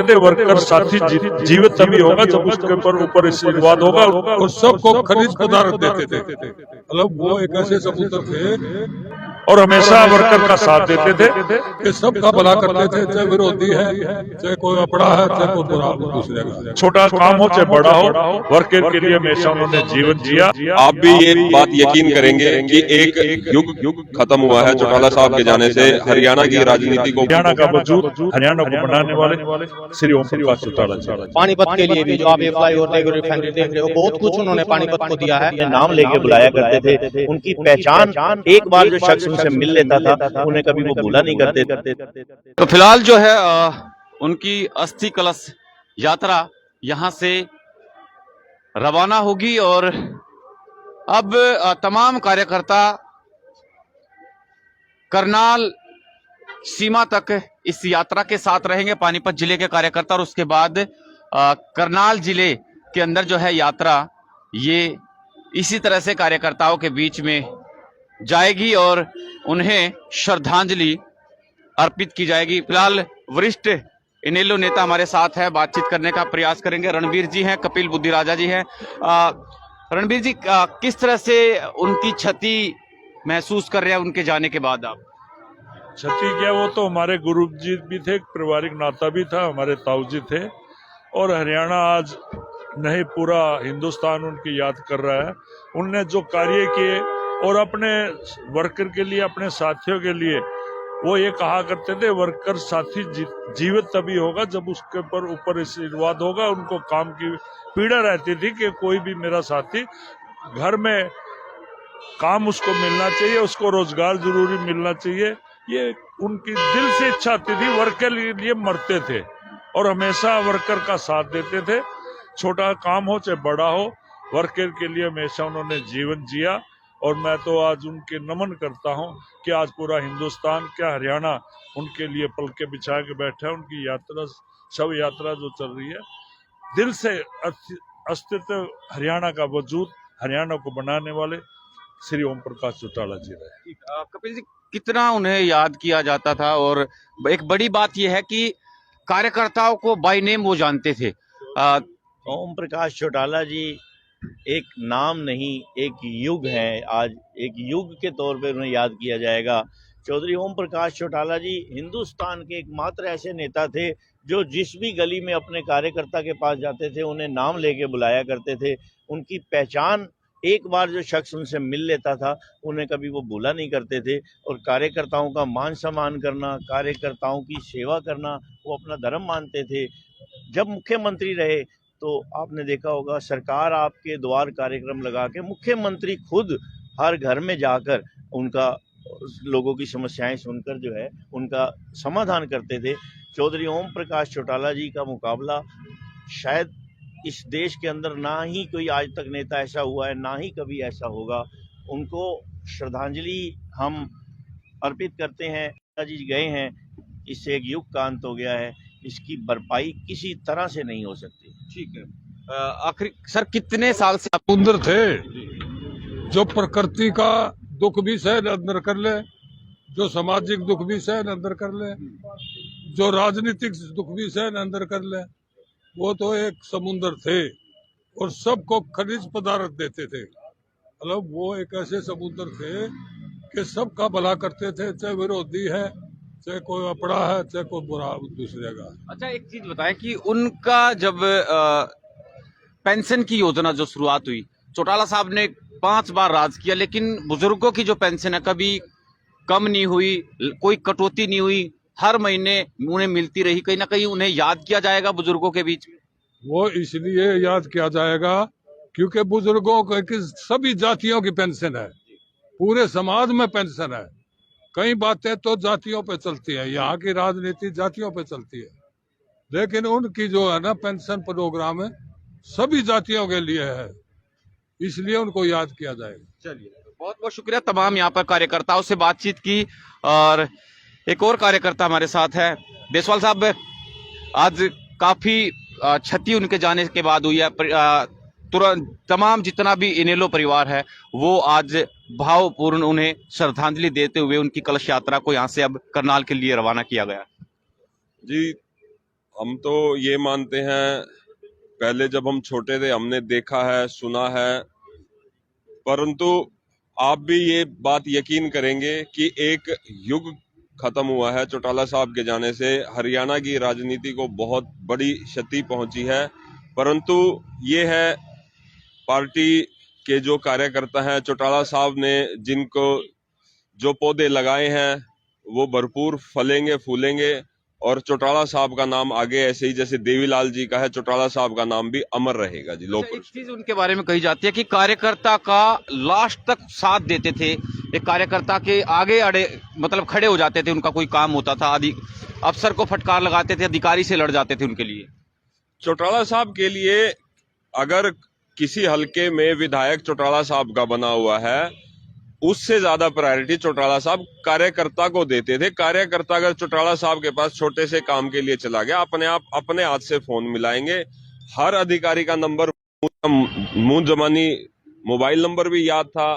थे वर्कर साथी जीवित तभी होगा जब उसके ऊपर आशीर्वाद होगा और सबको खनिज पदार्थ देते थे। मतलब वो एक ऐसे सपूत्र थे और हमेशा वर्कर का साथ देते थे कि सबका भला करते थे, चाहे विरोधी है, चाहे कोई अपना है, चाहे कोई बुरा दूसरे का। छोटा काम हो चाहे बड़ा हो, वर्कर के लिए हमेशा उन्होंने जीवन जिया। आप भी ये बात यकीन करेंगे कि एक युग खत्म हुआ है चौटाला साहब के जाने से। हरियाणा की राजनीति को, हरियाणा का वजूद, हरियाणा को बनाने वाले श्री ओम प्रकाश चौटाला जी। पानीपत के लिए भी जो आप ये फ्लाईओवर देख रहे हो, रिफाइनरी देख रहे हो, बहुत कुछ उन्होंने पानीपत को दिया है। नाम लेके बुलाया करते थे, उनकी पहचान एक बार जो शख्स उनसे मिल लेता था उन्हें कभी वो भूला नहीं करते। तो फिलहाल जो है उनकी अस्थि कलश यात्रा यहां से रवाना होगी और अब तमाम कार्यकर्ता करनाल सीमा तक इस यात्रा के साथ रहेंगे, पानीपत जिले के कार्यकर्ता। और उसके बाद करनाल जिले के अंदर जो है यात्रा ये इसी तरह से कार्यकर्ताओं के बीच में जाएगी और उन्हें श्रद्धांजलि अर्पित की जाएगी। फिलहाल वरिष्ठ इनेलो नेता हमारे साथ है, बातचीत करने का प्रयास करेंगे। रणबीर जी हैं, कपिल बुद्धिराजा जी हैं। रणबीर जी, किस तरह से उनकी क्षति महसूस कर रहे हैं उनके जाने के बाद आप? क्षति क्या, वो तो हमारे गुरु जी भी थे, पारिवारिक नाता भी था, हमारे ताऊ जी थे। और हरियाणा आज नहीं, पूरा हिंदुस्तान उनकी याद कर रहा है। उनने जो कार्य किए और अपने वर्कर के लिए, अपने साथियों के लिए, वो ये कहा करते थे वर्कर साथी जीवित तभी होगा जब उसके ऊपर आशीर्वाद होगा। उनको काम की पीड़ा रहती थी कि कोई भी मेरा साथी घर में काम उसको मिलना चाहिए, उसको रोजगार जरूरी मिलना चाहिए। ये उनकी दिल से इच्छा आती थी, वर्कर के लिए मरते थे और हमेशा वर्कर का साथ देते थे। छोटा काम हो चाहे बड़ा हो, वर्कर के लिए हमेशा उन्होंने जीवन जिया। और मैं तो आज उनके नमन करता हूं कि आज पूरा हिंदुस्तान, क्या हरियाणा, उनके लिए पलके बिछा के बैठा है। उनकी यात्रा, शव यात्रा जो चल रही है, दिल से अस्तित्व हरियाणा का वजूद, हरियाणा को बनाने वाले श्री ओम प्रकाश चौटाला जी रहे। कपिल जी, कितना उन्हें याद किया जाता था और एक बड़ी बात यह है कि कार्यकर्ताओं को बाय नेम वो जानते थे। ओम प्रकाश चौटाला जी एक नाम नहीं, एक युग है। आज एक युग के तौर पे उन्हें याद किया जाएगा। चौधरी ओम प्रकाश चौटाला जी हिंदुस्तान के एकमात्र ऐसे नेता थे जो जिस भी गली में अपने कार्यकर्ता के पास जाते थे उन्हें नाम लेके बुलाया करते थे। उनकी पहचान एक बार जो शख्स उनसे मिल लेता था उन्हें कभी वो भूला नहीं करते थे। और कार्यकर्ताओं का मान सम्मान करना, कार्यकर्ताओं की सेवा करना वो अपना धर्म मानते थे। जब मुख्यमंत्री रहे तो आपने देखा होगा, सरकार आपके द्वार कार्यक्रम लगा के मुख्यमंत्री खुद हर घर में जाकर उनका, लोगों की समस्याएं सुनकर जो है उनका समाधान करते थे। चौधरी ओम प्रकाश चौटाला जी का मुकाबला शायद इस देश के अंदर ना ही कोई आज तक नेता ऐसा हुआ है, ना ही कभी ऐसा होगा। उनको श्रद्धांजलि हम अर्पित करते हैं। जी गए हैं, इससे एक युग का अंत हो गया है, इसकी भरपाई किसी तरह से नहीं हो सकती। ठीक है, आखिर सर कितने साल से समुद्र थे जो प्रकृति का दुख भी सहन अंदर कर ले, जो सामाजिक दुख भी सहन अंदर कर ले, जो राजनीतिक दुख भी सहन अंदर कर ले। वो तो एक समुद्र थे और सबको खनिज पदार्थ देते थे। मतलब वो एक ऐसे समुद्र थे कि सबका भला करते थे, चाहे विरोधी है, चाहे कोई अपना है, चाहे कोई बुरा दूसरे का। अच्छा, एक चीज बताएं कि उनका जब पेंशन की योजना जो शुरुआत हुई, चौटाला साहब ने 5 बार राज किया, लेकिन बुजुर्गों की जो पेंशन है कभी कम नहीं हुई, कोई कटौती नहीं हुई, हर महीने उन्हें मिलती रही। कहीं ना कहीं उन्हें याद किया जाएगा बुजुर्गों के बीच में। वो इसलिए याद किया जाएगा क्योंकि बुजुर्गों की सभी जातियों की पेंशन है, पूरे समाज में पेंशन है। कई बातें तो जातियों पे चलती है, यहाँ की राजनीति जातियों पे चलती है, लेकिन उनकी जो है ना पेंशन प्रोग्राम है सभी जातियों के लिए है, इसलिए उनको याद किया जाएगा। चलिए, बहुत बहुत शुक्रिया। तमाम यहाँ पर कार्यकर्ताओं से बातचीत की और एक और कार्यकर्ता हमारे साथ है, देसवाल साहब। आज काफी क्षति उनके जाने के बाद हुई है। तुरंत तमाम जितना भी इनेलो परिवार है वो आज भावपूर्ण उन्हें श्रद्धांजलि देते हुए उनकी कलश यात्रा को यहाँ से अब करनाल के लिए रवाना किया गया। जी हम तो ये मानते हैं, पहले जब हम छोटे थे हमने देखा है, सुना है, परंतु आप भी ये बात यकीन करेंगे कि एक युग खत्म हुआ है। चौटाला साहब के जाने से हरियाणा की राजनीति को बहुत बड़ी क्षति पहुंची है, परंतु ये है पार्टी के जो कार्यकर्ता हैं, चौटाला साहब ने जिनको जो पौधे लगाए हैं वो भरपूर फलेंगे फूलेंगे, और चौटाला साहब का नाम आगे ऐसे ही जैसे देवीलाल जी का है, चौटाला साहब का नाम भी अमर रहेगा जी। एक चीज उनके बारे में कही जाती है कि कार्यकर्ता का लास्ट तक साथ देते थे, एक कार्यकर्ता के आगे अड़े मतलब खड़े हो जाते थे, उनका कोई काम होता था अफसर को फटकार लगाते थे, अधिकारी से लड़ जाते थे उनके लिए। चौटाला साहब के लिए अगर किसी हलके में विधायक चौटाला साहब का बना हुआ है, उससे ज्यादा प्रायोरिटी चौटाला साहब कार्यकर्ता को देते थे। कार्यकर्ता अगर चौटाला साहब के पास छोटे से काम के लिए चला गया, अपने आप अपने हाथ से फोन मिलाएंगे। हर अधिकारी का नंबर मुंह जमानी मोबाइल नंबर भी याद था,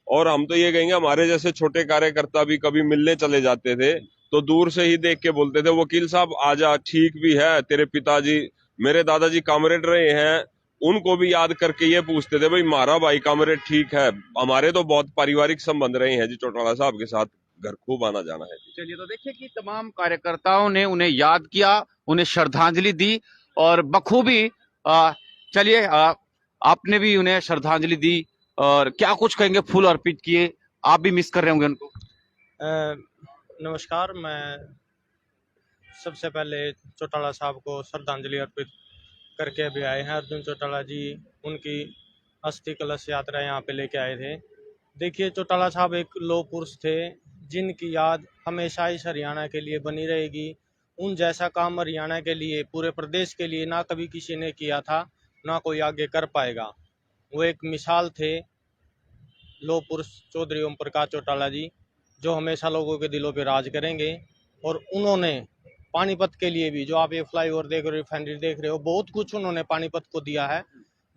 और हम तो ये कहेंगे हमारे जैसे छोटे कार्यकर्ता भी कभी मिलने चले जाते थे तो दूर से ही देख के बोलते थे, वकील साहब आजा, ठीक भी है, तेरे पिताजी मेरे दादाजी कामरेड रहे हैं, उनको भी याद करके ये पूछते थे भाई मारा भाई कामरेड ठीक है। हमारे तो बहुत पारिवारिक संबंध रहे हैं जी चौटाला साहब के साथ, घर खूब आना जाना है। चलिए, तो देखिए कि तमाम कार्यकर्ताओं ने उन्हें याद किया, उन्हें श्रद्धांजलि दी, और बखूबी चलिए आपने भी उन्हें श्रद्धांजलि दी, और क्या कुछ कहेंगे, फूल अर्पित किए, आप भी मिस कर रहे होंगे उनको। नमस्कार, मैं सबसे पहले चौटाला साहब को श्रद्धांजलि अर्पित करके अभी आए हैं। अर्जुन चौटाला जी उनकी अस्थि कलश यात्रा यहाँ पे लेके आए थे। देखिए, चौटाला साहब एक लौह पुरुष थे जिनकी याद हमेशा इस हरियाणा के लिए बनी रहेगी। उन जैसा काम हरियाणा के लिए, पूरे प्रदेश के लिए ना कभी किसी ने किया था, ना कोई आगे कर पाएगा। वो एक मिसाल थे, लौह पुरुष चौधरी ओम प्रकाश चौटाला जी, जो हमेशा लोगों के दिलों पे राज करेंगे। और उन्होंने पानीपत के लिए भी, जो आप ये फ्लाईओवर देख रहे हो, रिफाइनरी देख रहे हो, बहुत कुछ उन्होंने पानीपत को दिया है,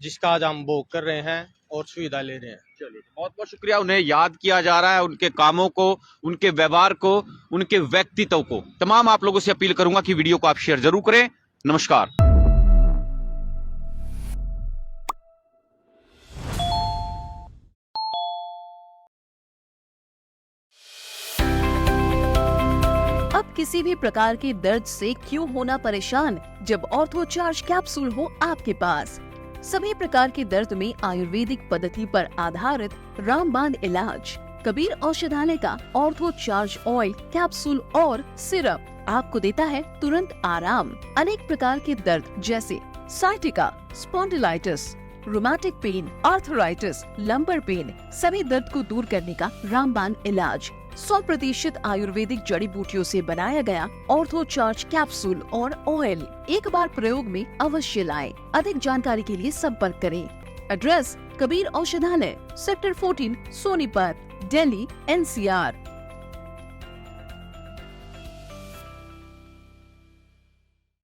जिसका आज हम भोग कर रहे हैं और सुविधा ले रहे हैं। चलिए, बहुत बहुत शुक्रिया। उन्हें याद किया जा रहा है, उनके कामों को, उनके व्यवहार को, उनके व्यक्तित्व को। तमाम आप लोगों से अपील करूंगा कि वीडियो को आप शेयर जरूर करें। नमस्कार। अब किसी भी प्रकार के दर्द से क्यों होना परेशान, जब ऑर्थो चार्ज कैप्सूल हो आपके पास। सभी प्रकार के दर्द में आयुर्वेदिक पद्धति पर आधारित रामबाण इलाज। कबीर औषधालय का ऑर्थो चार्ज ऑयल, कैप्सूल और सिरप आपको देता है तुरंत आराम। अनेक प्रकार के दर्द जैसे sciatica, spondylitis, rheumatic pain, arthritis, lumbar pain, सभी दर्द को दूर करने का रामबाण इलाज। 100% आयुर्वेदिक जड़ी बूटियों से बनाया गया ऑर्थो चार्ज कैप्सूल और ऑयल एक बार प्रयोग में अवश्य लाएं। अधिक जानकारी के लिए संपर्क करें। एड्रेस: कबीर औषधालय, सेक्टर 14, सोनीपत, दिल्ली, NCR।